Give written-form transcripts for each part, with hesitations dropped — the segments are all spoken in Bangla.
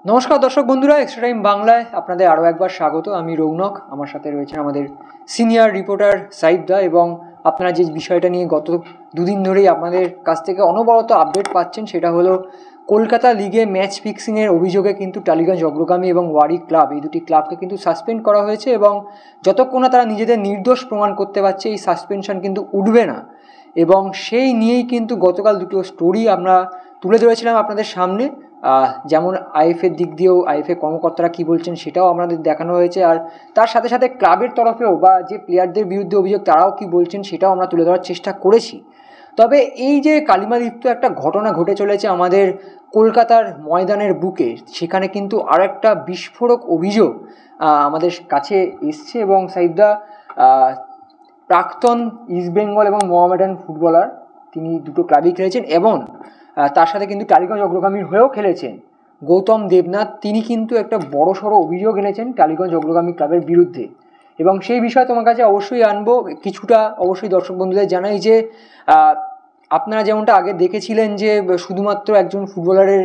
নমস্কার দর্শক বন্ধুরা, এক্সট্রা টাইম বাংলায় আপনাদের আরও একবার স্বাগত। আমি রৌনক, আমার সাথে রয়েছেন আমাদের সিনিয়র রিপোর্টার সাইফ দা। এবং আপনারা যে বিষয়টা নিয়ে গত দুদিন ধরেই আপনাদের কাছ থেকে অনবরত আপডেট পাচ্ছেন, সেটা হলো কলকাতা লিগে ম্যাচ ফিক্সিংয়ের অভিযোগে কিন্তু টালিগঞ্জ অগ্রগামী এবং ওয়ারি ক্লাব, এই দুটি ক্লাবকে কিন্তু সাসপেন্ড করা হয়েছে। এবং যতক্ষণ না তারা নিজেদের নির্দোষ প্রমাণ করতে পারছে, এই সাসপেনশন কিন্তু উঠবে না। এবং সেই নিয়েই কিন্তু গতকাল দুটো স্টোরি আমরা তুলে ধরেছিলাম আপনাদের সামনে। যেমন আইএফের দিক দিয়েও আইএফএ কর্মকর্তারা কী বলছেন সেটাও আমাদের দেখানো হয়েছে, আর তার সাথে সাথে ক্লাবের তরফেও বা যে প্লেয়ারদের বিরুদ্ধে অভিযোগ তারাও কী বলছেন সেটাও আমরা তুলে ধরার চেষ্টা করেছি। তবে এই যে কালিমালিপ্ত একটা ঘটনা ঘটে চলেছে আমাদের কলকাতার ময়দানের বুকে, সেখানে কিন্তু আর একটা বিস্ফোরক অভিযোগ আমাদের কাছে এসছে। এবং সাইফদা, প্রাক্তন ইস্টবেঙ্গল এবং মোহামেডান ফুটবলার, তিনি দুটো ক্লাবই খেলেছেন এবং তার সাথে কিন্তু টালিগঞ্জ অগ্রগামীর হয়েও খেলেছেন গৌতম দেবনাথ, তিনি কিন্তু একটা বড়সড় অভিযোগ এনেছেন টালিগঞ্জ অগ্রগামী ক্লাবের বিরুদ্ধে। এবং সেই বিষয়ে তোমার কাছে অবশ্যই আনবো। কিছুটা অবশ্যই দর্শক বন্ধুদের জানাই যে আপনারা যেমনটা আগে দেখেছিলেন যে শুধুমাত্র একজন ফুটবলারের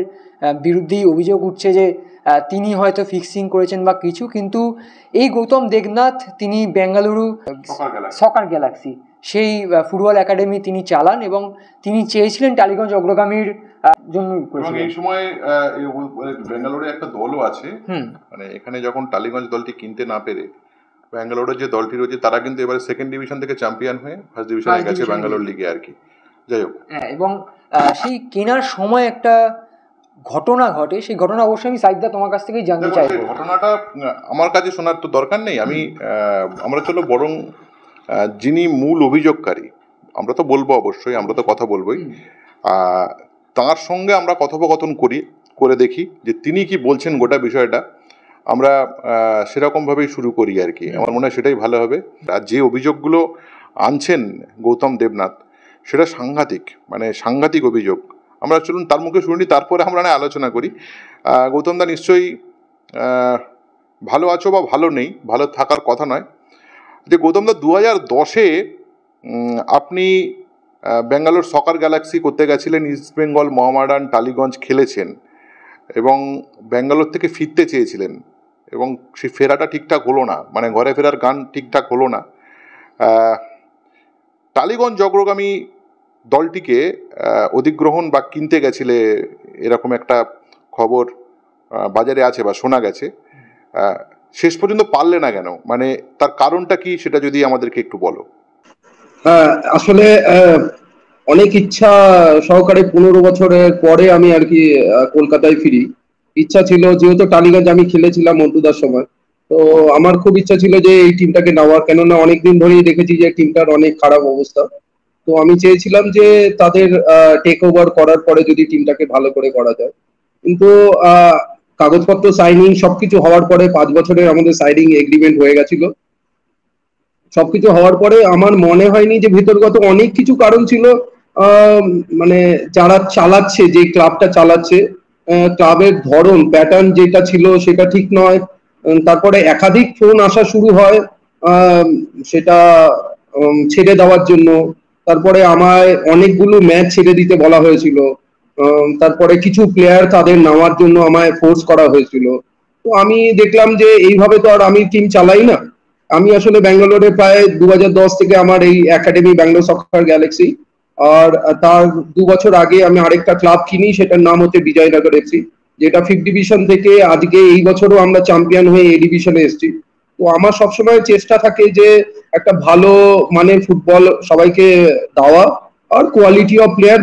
বিরুদ্ধেই অভিযোগ উঠছে যে তিনি হয়তো ফিক্সিং করেছেন বা কিছু, কিন্তু এই গৌতম দেবনাথ তিনি বেঙ্গালুরু সকার গ্যালাক্সি সেই ফুটবল একাডেমি তিনি চালান এবং তিনি চেয়েছিলেন টালিগঞ্জ অগ্রগামীর জন্য। এই সময় বেঙ্গালুরু একটা দলও আছে, মানে এখানে যখন টালিগঞ্জ দলটি কিনতে না পেরে ব্যাঙ্গালোরের যে দলটি রয়েছে তারা কিন্তু এবারে সেকেন্ড ডিভিশন থেকে চ্যাম্পিয়ন হয়ে ফার্স্ট ডিভিশনে গেছে ব্যাঙ্গালোর লিগে আর কি। যাই হোক, এবং সেই কেনার সময় একটা ঘটনা ঘটে, সেই ঘটনা অবশ্যই আমি সাইদা তোমার কাছ থেকেই জানতে চাই। ঘটনাটা আমার কাছে শোনার তো দরকার নেই, আমরা চলো বরং যিনি মূল অভিযোগকারী, আমরা তো বলবো অবশ্যই, আমরা তো কথা বলবোই, তার সঙ্গে আমরা কথোপকথন করে দেখি যে তিনি কি বলছেন গোটা বিষয়টা, আমরা সেরকমভাবেই শুরু করি আর কি। আমার মনে হয় সেটাই ভালো হবে। আর যে অভিযোগগুলো আনছেন গৌতম দেবনাথ, সেটা সাংঘাতিক অভিযোগ। আমরা চলুন তার মুখে শুনি, তারপরে আমরা আলোচনা করি। গৌতম দা, নিশ্চয়ই ভালো আছো বা ভালো নেই, ভালো থাকার কথা নয়। যে গৌতম দা, 2010-এ আপনি ব্যাঙ্গালোর সকার গ্যালাক্সি করতে গেছিলেন, ইস্টবেঙ্গল, মোহামেডান, টালিগঞ্জ খেলেছেন এবং ব্যাঙ্গালোর থেকে ফিরতে চেয়েছিলেন এবং সেই ফেরাটা ঠিকঠাক হলো না, মানে ঘরে ফেরার গান ঠিকঠাক হলো না। টালিগঞ্জ অগ্রগামী দলটিকে অধিগ্রহণ বা কিনতে গেছিলে, এরকম একটা খবর বাজারে আছে বা শোনা গেছে। শেষ পর্যন্ত পারলে না কেন? মানে তার কারণটা কি, সেটা যদি আমাদেরকে একটু বলো। আসলে অনেক ইচ্ছা সহকারে 15 বছরের পরে আমি আর কি কলকাতায় ফিরি। ইচ্ছা ছিল, যেহেতু টালিগঞ্জ আমি খেলেছিলাম মন্টুদার সময়, তো আমার খুব ইচ্ছা ছিল যে এই টিমটাকে নেওয়ার, কেননা অনেকদিন ধরেই দেখেছি যে টিমটার অনেক খারাপ অবস্থা। তো আমি চেয়েছিলাম যে তাদের টেক ওভার করার পরে যদি টিমটাকে ভালো করে করা যায়। কিন্তু কাগজপত্র সাইনিং সবকিছু হওয়ার পরে 5 বছরের আমাদের সাইনিং এগ্রিমেন্ট হয়ে গেছিল। সবকিছু হওয়ার পরে আমার মনে হয়নি যে ভিতরগত অনেক কিছু কারণ ছিল, মানে যারা চালাচ্ছে, যে ক্লাবটা চালাচ্ছে, ক্লাবের ধরন প্যাটার্ন যেটা ছিল সেটা ঠিক নয়। তারপরে একাধিক ফোন আসা শুরু হয় সেটা ছেড়ে দেওয়ার জন্য। তারপরে আমায় অনেকগুলো ম্যাচ ছেড়ে দিতে বলা হয়েছিল। তারপরে কিছু প্লেয়ার তাদের নেওয়ার জন্য আমায় ফোর্স করা হয়েছিল। তো আমি দেখলাম যে এইভাবে তো আর আমি টিম চালাই না। আমি আসলে ব্যাঙ্গালোরে প্রায় 2010 থেকে আমার এই একাডেমি ব্যাঙ্গালোর সকার গ্যালাক্সি, আর তার 2 বছর আগে আমি আরেকটা ক্লাব কিনি, সেটার নাম হচ্ছে বিজয়নগর এফসি, যেটা 5th ডিভিশন থেকে আজকে এই বছরও আমরা চ্যাম্পিয়ন হয়ে এ ডিভিশনে এসেছি। তো আমার সবসময় চেষ্টা থাকে যে একটা ভালো মানের ফুটবল সবাইকে দেওয়া আর কোয়ালিটি অফ প্লেয়ার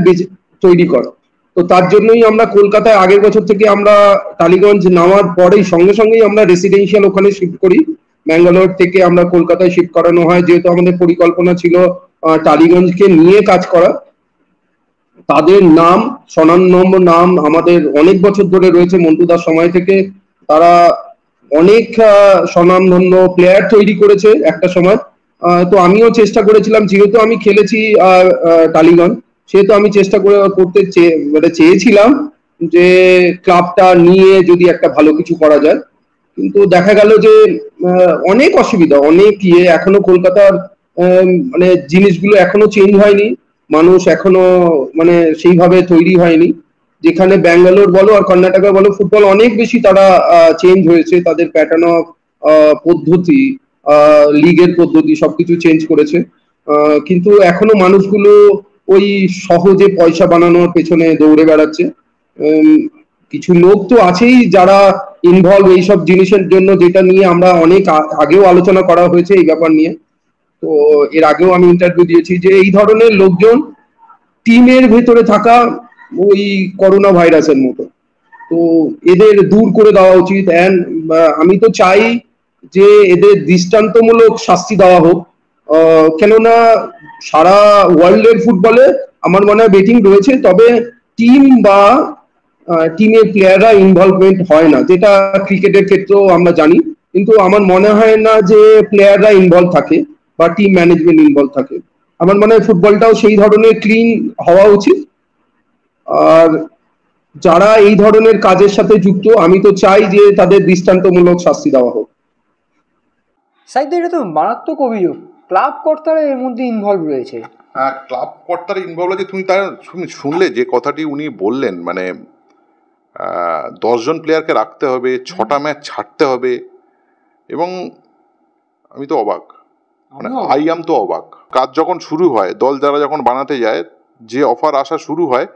তৈরি করা। তো তার জন্যই আমরা কলকাতায় আগের বছর থেকে আমরা টালিগঞ্জ নেওয়ার পরেই সঙ্গে সঙ্গেই আমরা রেসিডেন্সিয়াল ওখানে শিফট করি। ব্যাঙ্গালোর থেকে আমরা কলকাতায় শিফট করানো হয়, যেহেতু আমাদের পরিকল্পনা ছিল টালিগঞ্জকে নিয়ে কাজ করা। তাদের নাম, স্বনামধন্য নাম আমাদের অনেক বছর ধরে রয়েছে, মন্টুদার সময় থেকে তারা অনেক স্বনামধন্য প্লেয়ার তৈরি করেছে একটা সময়। তো আমিও চেষ্টা করেছিলাম, যেহেতু আমি খেলেছি টালিগঞ্জ, সেহেতু আমি চেষ্টা করতে চেয়েছিলাম যে ক্লাবটা নিয়ে যদি একটা ভালো কিছু করা যায়। কিন্তু দেখা গেল যে অনেক অসুবিধা, অনেক এখনো কলকাতার মানে জিনিসগুলো এখনো চেঞ্জ হয়নি, মানুষ এখনো মানে সেইভাবে তৈরি হয়নি। যেখানে ব্যাঙ্গালোর বলো আর কর্ণাটকা বলো ফুটবল অনেক বেশি তারা চেঞ্জ হয়েছে, তাদের প্যাটার্ন অফ পদ্ধতি, লিগের পদ্ধতি সবকিছু চেঞ্জ করেছে। কিন্তু এখনো মানুষগুলো ওই সহজে পয়সা বানানোর পেছনে দৌড়ে বেড়াচ্ছে। কিছু লোক তো আছেই যারা ইনভলভ এইসব জিনিসের জন্য, যেটা নিয়ে আমরা অনেক আগেও আলোচনা করা হয়েছে এই ব্যাপার নিয়ে। তো এর আগেও আমি ইন্টারভিউ দিয়েছি যে এই ধরনের লোকজন টিমের ভেতরে থাকা ওই করোনা ভাইরাসের মতো, তো এদের দূর করে দেওয়া উচিত। অ্যান্ড আমি তো চাই যে এদের দৃষ্টান্তমূলক শাস্তি দেওয়া হোক, কেননা সারা ওয়ার্ল্ডের ফুটবলে আমার মনে হয় বেটিং রয়েছে, তবে টিম বা টিমের প্লেয়াররা ইনভলভমেন্ট হয় না, যেটা ক্রিকেটের ক্ষেত্রেও আমরা জানি। কিন্তু আমার মনে হয় না যে প্লেয়াররা ইনভলভ থাকে বা টিম ম্যানেজমেন্ট ইনভলভ থাকে। আমার মনে হয় ফুটবলটাও সেই ধরনের ক্লিন হওয়া উচিত। আর যারা এই ধরনের কাজের সাথে যুক্ত, আমি তো চাই যে তাদের দৃষ্টান্তমূলক শাস্তি দেওয়া হোক। সাইদ, এটা তো মারাত্মক অভিযোগ, ক্লাব কর্তারা এর মধ্যে ইনভলভ রয়েছে। হ্যাঁ, ক্লাব কর্তারা ইনভলভ আছে। তুমি শুনলে যে কথাটি উনি বললেন, মানে 10 জন প্লেয়ারকে রাখতে হবে, 6টা ম্যাচ ছাড়তে হবে, এবং আমি তো অবাক, মানে আই এম তো অবাক। কাজ যখন শুরু হয়, দল যারা যখন বানাতে যায়, যে অফার আসা শুরু হয়,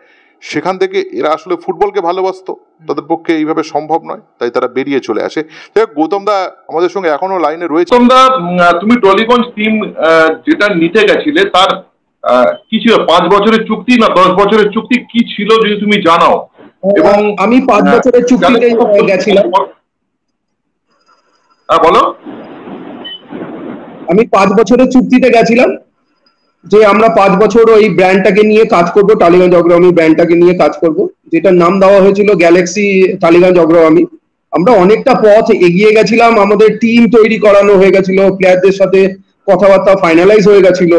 সেখান থেকে এরা আসলে ফুটবলকে ভালোবাসতো, তাদের পক্ষে এইভাবে সম্ভব নয়, তাই তারা বেরিয়ে চলে আসে। গৌতম দা আমাদের সঙ্গে এখনো লাইনে রয়েছে। গৌতম দা, তুমি টলিগঞ্জ টিম যেটা নিতে গেছিলে তার কি ছিল? 5 বছরের চুক্তি না 10 বছরের চুক্তি কি ছিল যদি তুমি জানাও? এবং আমি 5 বছরের চুক্তিতে গেছিলাম। হ্যাঁ বলো। আমি 5 বছরের চুক্তিতে গেছিলাম যে আমরা 5 বছর ওই ব্র্যান্ডটাকে নিয়ে কাজ করব, টালিগঞ্জ অগ্রগামী ব্র্যান্ডটাকে নিয়ে কাজ করব, যেটার নাম দেওয়া হয়েছিল গ্যালাক্সি টালিগঞ্জ অগ্রগামী। আমরা অনেকটা পথ এগিয়ে গেছিলাম, আমাদের টিম তৈরি করানো হয়ে গেছিল, প্লেয়ারদের সাথে কথাবার্তা ফাইনালাইজ হয়ে গেছিল,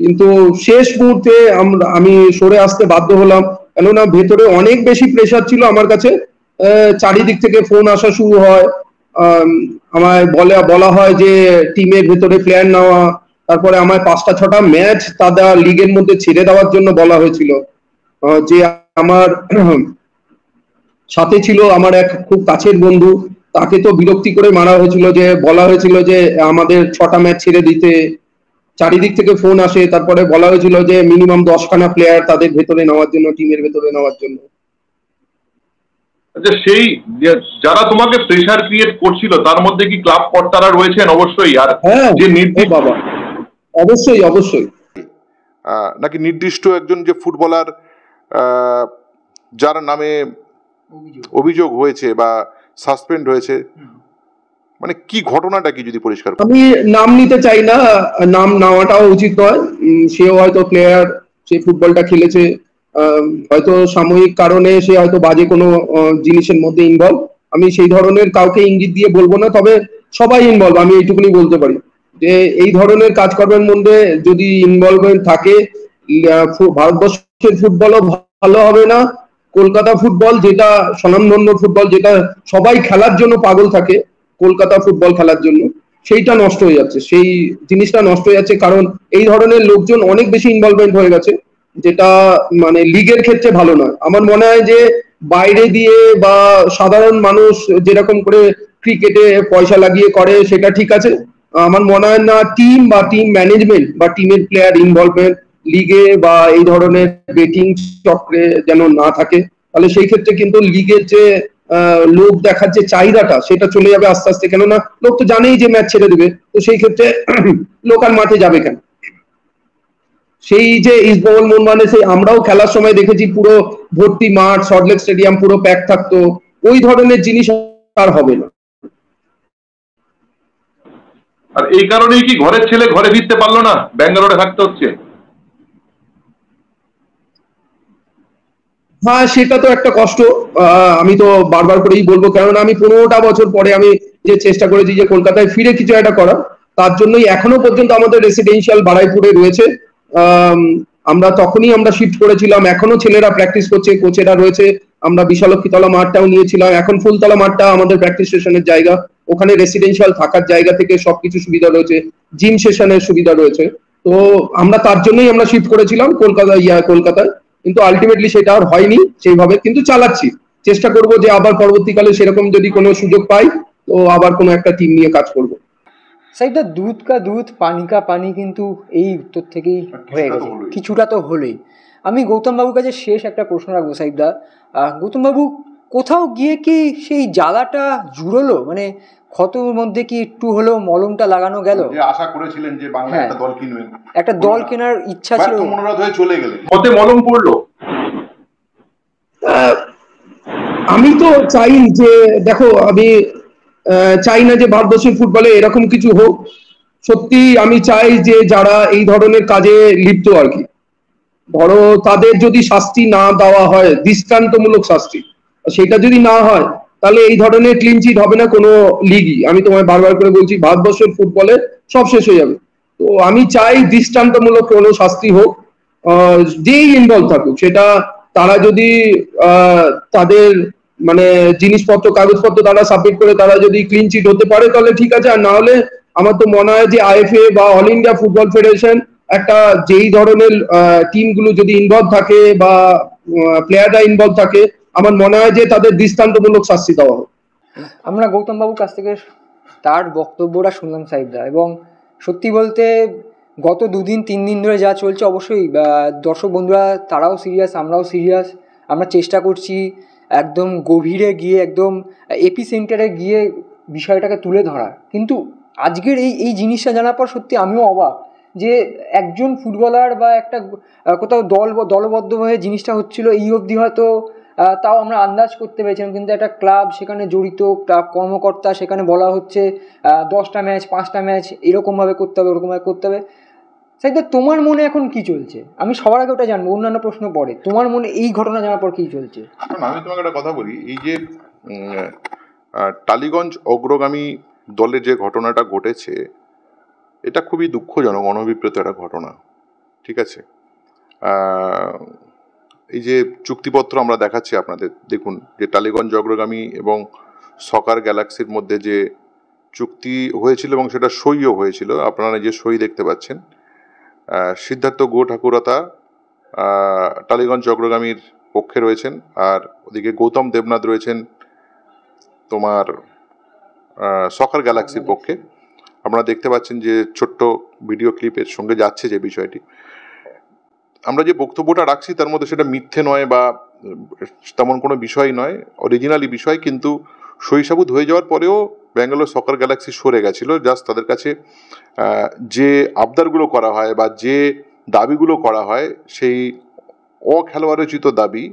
কিন্তু শেষ মুহূর্তে আমি সরে আসতে বাধ্য হলাম, কেননা ভেতরে অনেক বেশি প্রেশার ছিল আমার কাছে। চারিদিক থেকে ফোন আসা শুরু হয়, আমায় বলা হয় যে টিমের ভেতরে প্লেয়ার নেওয়া, তারপরে আমায় 5টা-6টা ম্যাচ তাদের লিগের মধ্যে ছেড়ে দেওয়ার জন্য বলা হয়েছিল। যে আমার সাথে ছিল আমার এক খুব কাছের বন্ধু, তাকে তো বিরক্তি করে মারা হয়েছিল, যে বলা হয়েছিল যে আমাদের 6টা ম্যাচ ছেড়ে দিতে। চারিদিক থেকে ফোন আসে, তারপরে বলা হয়েছিল যে মিনিমাম 10খানা প্লেয়ার তাদের ভেতরে নেওয়ার জন্য, টিমের ভেতরে নেওয়ার জন্য। আচ্ছা, সেই যারা তোমাকে প্রেসার ক্রিয়েট করছিল তার মধ্যে কি ক্লাব কর্তারা রয়েছেন? অবশ্যই। আর যে বাবা, অবশ্যই অবশ্যই। নাকি নির্দিষ্ট একজন যে ফুটবলার যার নামে অভিযোগ হয়েছে বা সাসপেন্ড হয়েছে, মানে কি ঘটনাটা কি যদি পরিষ্কার? আমি নাম নিতে চাই না, নাম নেওয়াটাও উচিত নয়। সেও হয়তো প্লেয়ার, সে ফুটবলটা খেলেছে, হয়তো সাময়িক কারণে সে হয়তো বাজে কোনো জিনিসের মধ্যে ইনভলভ। আমি সেই ধরনের কাউকে ইঙ্গিত দিয়ে বলবো না, তবে সবাই ইনভলভ, আমি এইটুকুনি বলতে পারি যে এই ধরনের কাজকর্মের মধ্যে যদি ইনভলভমেন্ট থাকে, ভারতবর্ষের ফুটবলও ভালো হবে না। কলকাতা ফুটবল, যেটা স্বনামধন্য ফুটবল, যেটা সবাই খেলার জন্য পাগল থাকে, কলকাতা ফুটবল খেলার জন্য, সেইটা নষ্ট হয়ে যাচ্ছে, সেই জিনিসটা নষ্ট হয়ে যাচ্ছে, কারণ এই ধরনের লোকজন অনেক বেশি ইনভলভমেন্ট হয়ে গেছে, যেটা মানে লিগের ক্ষেত্রে ভালো নয়। আমার মনে হয় যে বাইরে দিয়ে বা সাধারণ মানুষ যেরকম করে ক্রিকেটে পয়সা লাগিয়ে করে সেটা ঠিক আছে, আমার মনে হয় না টিম বা টিম ম্যানেজমেন্ট বা টিমের প্লেয়ার ইনভলভমেন্ট লিগে বা এই ধরনের বেটিং চক্রে যেন না থাকে। তাহলে সেই ক্ষেত্রে কিন্তু লিগের যে লোক দেখার যে চাহিদাটা, সেটা চলে যাবে আস্তে আস্তে, কেননা লোক তো জানেই যে ম্যাচ ছেড়ে দেবে, তো সেই ক্ষেত্রে লোক আর মাঠে যাবে কেন? সেই যে ইস্টবেঙ্গল মোহনবাগানে সেই আমরাও খেলার সময় দেখেছি পুরো ভর্তি মাঠ, সল্টলেক স্টেডিয়াম পুরো প্যাক থাকতো, ওই ধরনের জিনিস আর হবে না। আর এই কারণেই কি ঘরের ছেলে ঘরে ফিরতে পারলো না, ব্যাঙ্গালোরে থাকতে হচ্ছে? হ্যাঁ, সেটা তো একটা কষ্ট। আমি তো বারবার করেই বলবো, কারণ আমি 15টা বছর পরে আমি যে চেষ্টা করেছি যে কলকাতায় ফিরে কিছু একটা করার, তার জন্যই এখনো পর্যন্ত আমাদের রেসিডেন্সিয়াল বারাইপুরে রয়েছে। আমরা তখনই আমরা শিফট করেছিলাম, এখনো ছেলেরা প্র্যাকটিস করছে, কোচেরা রয়েছে। আমরা বিশালক্ষীতলা মাঠটাও নিয়েছিলাম, এখন ফুলতলা মাঠটা আমাদের প্র্যাকটিস সেশনের জায়গা, ওখানে রেসিডেন্সিয়াল থাকার জায়গা থেকে সবকিছু সুবিধা রয়েছে, জিম সেশনের সুবিধা রয়েছে। তো আমরা তার জন্যই আমরা শিফট করেছিলাম কলকাতায়। কিন্তু আলটিমেটলি সেটা আর হয়নি সেইভাবে, কিন্তু চালাচ্ছি, চেষ্টা করব যে আবার পরবর্তীকালে সেরকম যদি কোনো সুযোগ পাই তো আবার কোনো একটা টিম নিয়ে কাজ করব। সাইদা, দুধ কা দুধ পানি কা পানি কিন্তু এই উত্তর থেকেই হয়ে গেছে, কিছুটা তো হলেই। আমি গৌতম বাবুর কাছে শেষ একটা প্রশ্ন রাখবো সাইদা। গৌতম বাবু, কোথাও গিয়ে কি সেই জ্বালাটা জুড়লো, মানে ক্ষতর মধ্যে কি একটু হলেও মলমটা লাগানো গেল? যে আশা করেছিলেন যে বাংলা একটা দল কিনবেন, একটা দল কেনার ইচ্ছা ছিল, মনোরথ হয়ে চলে গেলেন, কত মলম পড়লো? আমি তো চাই যে, দেখো আমি চাই না যে ভারতবর্ষের ফুটবলে এরকম কিছু হোক। সত্যি আমি চাই যে যারা এই ধরনের কাজে লিপ্ত আর কি, ধরো তাদের যদি শাস্তি না দেওয়া হয়, দৃষ্টান্তমূলক শাস্তি, সেটা যদি না হয় তাহলে এই ধরনের ক্লিন চিট হবে না কোনো লিগই। আমি তোমায় বারবার করে বলছি, ভারতবর্ষের ফুটবলে সব শেষ হয়ে যাবে। তো আমি চাই দৃষ্টান্তমূলক কোনো শাস্তি হোক, যেই ইনভলভ থাকুক, সেটা তারা যদি তাদের মানে জিনিসপত্র কাগজপত্র তারা সাবমিট করে তারা যদি ক্লিন চিট হতে পারে তাহলে ঠিক আছে, আর না হলে আমার তো মনে হয় যে আইএফএ বা অল ইন্ডিয়া ফুটবল ফেডারেশন একটা যেই ধরনের টিমগুলো যদি ইনভলভ থাকে বা প্লেয়াররা ইনভলভ থাকে, আমার মনে হয় যে তাদের দৃষ্টান্তমূলক শাস্তি দেওয়া হোক। আমরা গৌতম বাবুর কাছ থেকে তার বক্তব্যটা শুনলাম সাইদা, এবং সত্যি বলতে গত 2-3 দিন ধরে যা চলছে, অবশ্যই দর্শক বন্ধুরা তারাও সিরিয়াস, আমরাও সিরিয়াস। আমরা চেষ্টা করছি একদম গভীরে গিয়ে, একদম এপি সেন্টারে গিয়ে বিষয়টাকে তুলে ধরার। কিন্তু আজকের এই জিনিসটা জানার পর সত্যি আমিও অবাক যে একজন ফুটবলার বা একটা কোথাও দলবদ্ধ হয়ে জিনিসটা হচ্ছিল, এই অবধি হয়তো তাও আমরা আন্দাজ করতে পেরেছিলাম। কিন্তু একটা ক্লাব সেখানে জড়িত, ক্লাব কর্মকর্তা, সেখানে বলা হচ্ছে 10টা ম্যাচ 5টা ম্যাচ এরকমভাবে করতে হবে, ওরকমভাবে করতে হবে। সাইদা, তোমার মনে এখন কি চলছে? আমি সবার আগে ওটা জানবো, অন্যান্য প্রশ্ন পরে। তোমার মনে এই ঘটনা জানার পর কি চলছে? আমি তোমাকে একটা কথা বলি, এই যে টালিগঞ্জ অগ্রগামী দলের যে ঘটনাটা ঘটেছে, এটা খুবই দুঃখজনক, অনভিপ্রেত একটা ঘটনা। ঠিক আছে, এই যে চুক্তিপত্র আমরা দেখাচ্ছি আপনাদের, দেখুন যে টালিগঞ্জ অগ্রগামী এবং সকার গ্যালাক্সির মধ্যে যে চুক্তি হয়েছিল এবং সেটা সইও হয়েছিল, আপনারা যে সই দেখতে পাচ্ছেন, সিদ্ধার্থ গো ঠাকুরতা টালিগঞ্জ অগ্রগামীর পক্ষে রয়েছেন, আর ওদিকে গৌতম দেবনাথ রয়েছেন তোমার সকার গ্যালাক্সির পক্ষে। আপনারা দেখতে পাচ্ছেন যে ছোট্ট ভিডিও ক্লিপের সঙ্গে যাচ্ছে যে বিষয়টি, আমরা যে বক্তব্যটা রাখছি তার মধ্যে সেটা মিথ্যে নয় বা তেমন কোনো বিষয় নয়, অরিজিনালি বিষয়। কিন্তু সহিসাবুত হয়ে যাওয়ার পরেও ব্যাঙ্গালোর সকার গ্যালাক্সি সরে গেছিল। জাস্ট তাদের কাছে যে আবদারগুলো করা হয় বা যে দাবিগুলো করা হয়, সেই অখেলোয়াড়োচিত দাবি,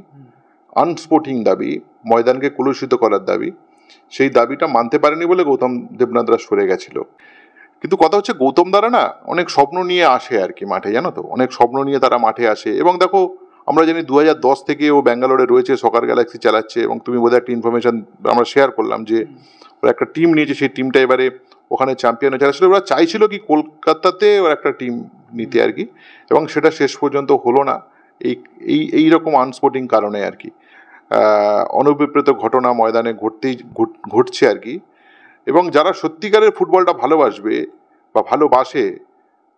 আনস্পোর্টিং দাবি, ময়দানকে কলুষিত করার দাবি, সেই দাবিটা মানতে পারেনি বলে গৌতম দেবনাথরা সরে গেছিল। কিন্তু কথা হচ্ছে, গৌতম দ্বারা না অনেক স্বপ্ন নিয়ে আসে আর কি মাঠে, জানো তো, অনেক স্বপ্ন নিয়ে তারা মাঠে আসে। এবং দেখো, আমরা জানি 2010 থেকে ও ব্যাঙ্গালোরে রয়েছে, সকার গ্যালাক্সি চালাচ্ছে, এবং তুমি বোধহয় একটা ইনফরমেশন আমরা শেয়ার করলাম যে ওরা একটা টিম নিয়েছে, সেই টিমটা এবারে ওখানে চ্যাম্পিয়ন হয়েছে। আসলে ওরা চাইছিল কি কলকাতাতে ওর একটা টিম নিতে আর কি, এবং সেটা শেষ পর্যন্ত হলো না এই রকম আনস্পোর্টিং কারণে আর কি। অনভিপ্রেত ঘটনা ময়দানে ঘটছে আর কি। এবং যারা সত্যিকারের ফুটবলটা ভালোবাসবে বা ভালোবাসে,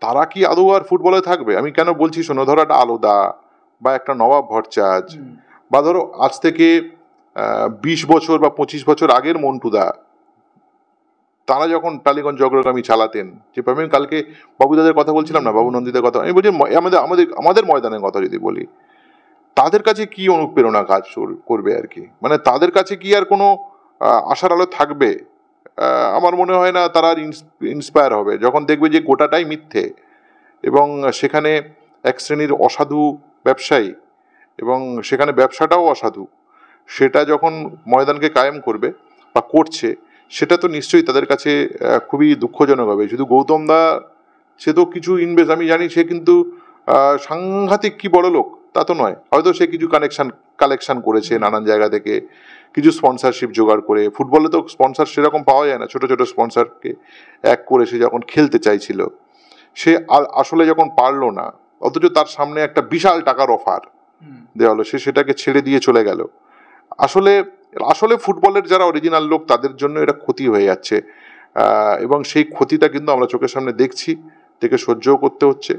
তারা কি আদৌ আর ফুটবলে থাকবে? আমি কেন বলছি শোনো, ধরো একটা আলোদা বা একটা নবাব ভট্টাচার্য, বা ধরো আজ থেকে 20 বছর বা 25 বছর আগের মন্টুদা, তারা যখন টালিগঞ্জ অগ্রগামী চালাতেন, যে আমি কালকে বাবুদাদের কথা বলছিলাম না, বাবু নন্দীদের কথা, আমি বলছি আমাদের ময়দানের কথা যদি বলি, তাদের কাছে কি অনুপ্রেরণা কাজ করবে আর কি, মানে তাদের কাছে কি আর কোনো আশার আলো থাকবে? আমার মনে হয় না তারা আর ইন্সপায়ার হবে যখন দেখবে যে গোটাটাই মিথ্যে, এবং সেখানে এক শ্রেণীর অসাধু ব্যবসায়ী, এবং সেখানে ব্যবসাটাও অসাধু, সেটা যখন ময়দানকে কায়েম করবে বা করছে, সেটা তো নিশ্চয়ই তাদের কাছে খুবই দুঃখজনক হবে। শুধু গৌতম দা, সে তো কিছু ইনভেস্ট, আমি জানি সে কিন্তু সাংঘাতিক কি বড় লোক তা তো নয়, হয়তো সে কিছু কালেকশন করেছে নানান জায়গা থেকে, কিছু স্পন্সরশিপ জোগাড় করে। ফুটবলে তো স্পন্সর সেরকম পাওয়া যায় না, ছোট ছোট স্পন্সরকে এক করে সে যখন খেলতে চাইছিল, সে আসলে যখন পারলো না, অথচ তার সামনে একটা বিশাল টাকার অফার দেওয়া হলো, সে সেটাকে ছেড়ে দিয়ে চলে গেল। আসলে ফুটবলের যারা অরিজিনাল লোক, তাদের জন্য এটা ক্ষতি হয়ে যাচ্ছে, এবং সেই ক্ষতিটা কিন্তু আমরা চোখের সামনে দেখছি, দেখে সহ্যও করতে হচ্ছে।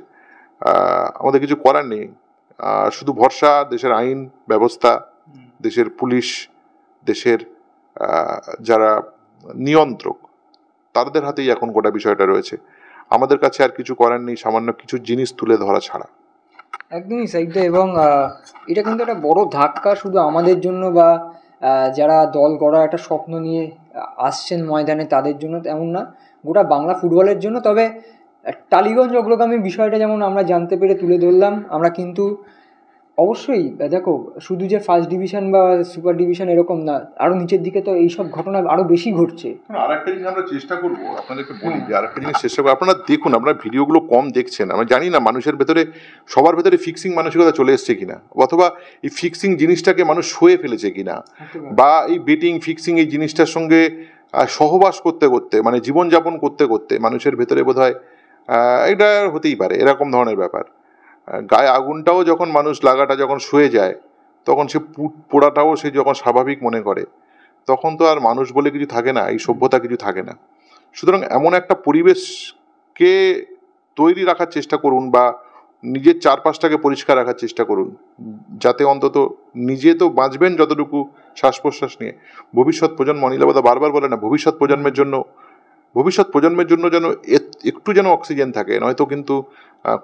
আমাদের কিছু করার নেই। শুধু ভরসা দেশের আইন ব্যবস্থা, দেশের পুলিশ, দেশের যারা নিয়ন্ত্রক, তাদের হাতেই এখন গোটা বিষয়টা রয়েছে। আমাদের কাছে আর কিছু করার নেই, সামান্য কিছু জিনিস তুলে ধরা ছাড়া। একদমই সাইডটা। এবং এটা কিন্তু একটা বড় ধাক্কা শুধু আমাদের জন্য বা যারা দল গড়ার একটা স্বপ্ন নিয়ে আসছেন ময়দানে তাদের জন্য তেমন না, গোটা বাংলা ফুটবলের জন্য। তবে টালিগঞ্জ অগ্রগামী বিষয়টা যেমন আমরা জানতে পেরে তুলে ধরলাম, আমরা কিন্তু অবশ্যই দেখো শুধু যে ফার্স্ট ডিভিশন বা সুপার ডিভিশন এরকম না, আরও নিচের দিকে তো এইসব ঘটনা আরও বেশি ঘটছে। আর একটা জিনিস আমরা চেষ্টা করবো আপনাদেরকে বলি, যে আর একটা জিনিস চেষ্টা করবো, আপনারা দেখুন, আপনারা ভিডিওগুলো কম দেখছেন, আমরা জানি না মানুষের ভেতরে, সবার ভেতরে ফিক্সিং মানসিকতা চলে এসছে কিনা, অথবা এই ফিক্সিং জিনিসটাকে মানুষ সয়ে ফেলেছে কিনা, বা এই বেটিং ফিক্সিং এই জিনিসটার সঙ্গে সহবাস করতে করতে, মানে জীবনযাপন করতে করতে মানুষের ভেতরে বোধহয় এটা হতেই পারে এরকম ধরনের ব্যাপার। গায়ে আগুনটাও যখন মানুষ লাগাটা যখন শুয়ে যায়, তখন সে পোড়াটাও সে যখন স্বাভাবিক মনে করে, তখন তো আর মানুষ বলে কিছু থাকে না, এই সভ্যতা কিছু থাকে না। সুতরাং এমন একটা পরিবেশকে তৈরি রাখার চেষ্টা করুন, বা নিজের চারপাশটাকে পরিষ্কার রাখার চেষ্টা করুন, যাতে অন্তত নিজে তো বাঁচবেন যতটুকু শ্বাস প্রশ্বাস নিয়ে, ভবিষ্যৎ প্রজন্ম, অনিলাবদা বারবার বলে না, ভবিষ্যৎ প্রজন্মের জন্য যেন একটু যেন অক্সিজেন থাকে, নয়তো কিন্তু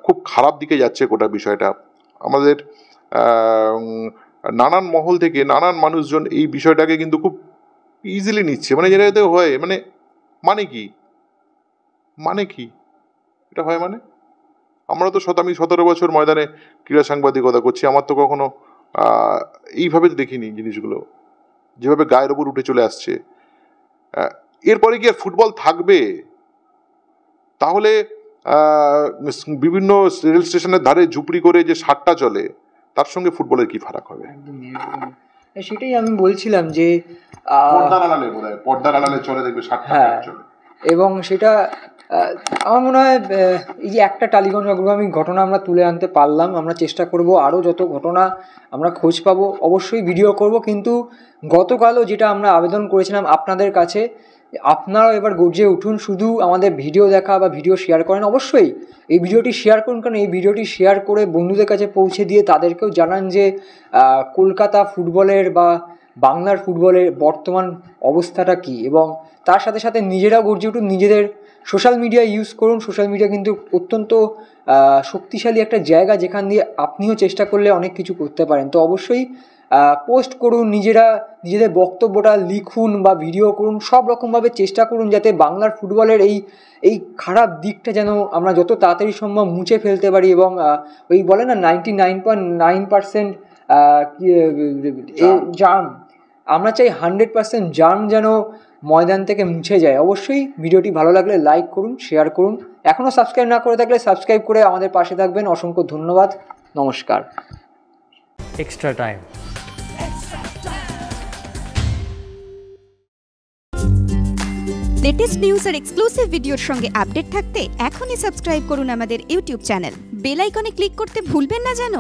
খুব খারাপ দিকে যাচ্ছে গোটা বিষয়টা। আমাদের নানান মহল থেকে নানান মানুষজন এই বিষয়টাকে কিন্তু খুব ইজিলি নিচ্ছে, মানে যেটাতে হয় মানে কি এটা হয়, মানে আমরা তো আমি 17 বছর ময়দানে ক্রীড়া সাংবাদিকতা করছি, আমার তো কখনো এইভাবে তো দেখিনি জিনিসগুলো, যেভাবে গায়ের ওপর উঠে চলে আসছে। এরপরে কি আর ফুটবল থাকবে? তাহলে বিভিন্ন রেল স্টেশনের ধারে ঝুপড়ি করে যে সারটা চলে, তার সঙ্গে ফুটবলের কি ফারাক হবে? সেটাই আমি বলছিলাম যে পর্দার আড়ালে চলে, দেখবে সারটা চলে। এবং সেটা আমার মনে হয় এই যে একটা টালিগঞ্জ অগ্রগামী ঘটনা আমরা তুলে আনতে পারলাম, আমরা চেষ্টা করব আরও যত ঘটনা আমরা খোঁজ পাবো অবশ্যই ভিডিও করব। কিন্তু গতকালও যেটা আমরা আবেদন করেছিলাম আপনাদের কাছে, আপনারাও এবার গর্জে উঠুন, শুধু আমাদের ভিডিও দেখা বা ভিডিও শেয়ার করেন, অবশ্যই এই ভিডিওটি শেয়ার করুন, কারণ এই ভিডিওটি শেয়ার করে বন্ধুদের কাছে পৌঁছে দিয়ে তাদেরকেও জানান যে কলকাতা ফুটবলের বা বাংলার ফুটবলের বর্তমান অবস্থাটা কী, এবং তার সাথে সাথে নিজেরাও গর্জে উঠুন, নিজেদের সোশ্যাল মিডিয়া ইউজ করুন। সোশ্যাল মিডিয়া কিন্তু অত্যন্ত শক্তিশালী একটা জায়গা, যেখান দিয়ে আপনিও চেষ্টা করলে অনেক কিছু করতে পারেন। তো অবশ্যই পোস্ট করুন, নিজেদের বক্তব্যটা লিখুন বা ভিডিও করুন, সব রকমভাবে চেষ্টা করুন যাতে বাংলার ফুটবলের এই খারাপ দিকটা যেন আমরা যত তাড়াতাড়ি সম্ভব মুছে ফেলতে পারি। এবং ওই বলে না 99.9% জার্ম, আমরা চাই 100% জার্ম যেন ময়দান থেকে মুছে যায়। অবশ্যই ভিডিওটি ভালো লাগলে লাইক করুন, শেয়ার করুন, এখনও সাবস্ক্রাইব না করে থাকলে সাবস্ক্রাইব করে আমাদের পাশে থাকবেন। অসংখ্য ধন্যবাদ, নমস্কার। Extra time. লেটেস্ট নিউজ আর এক্সক্লুসিভ ভিডিওর সঙ্গে আপডেট থাকতে এখনই সাবস্ক্রাইব করুন আমাদের ইউটিউব চ্যানেল। বেল আইকনে ক্লিক করতে ভুলবেন না যেন।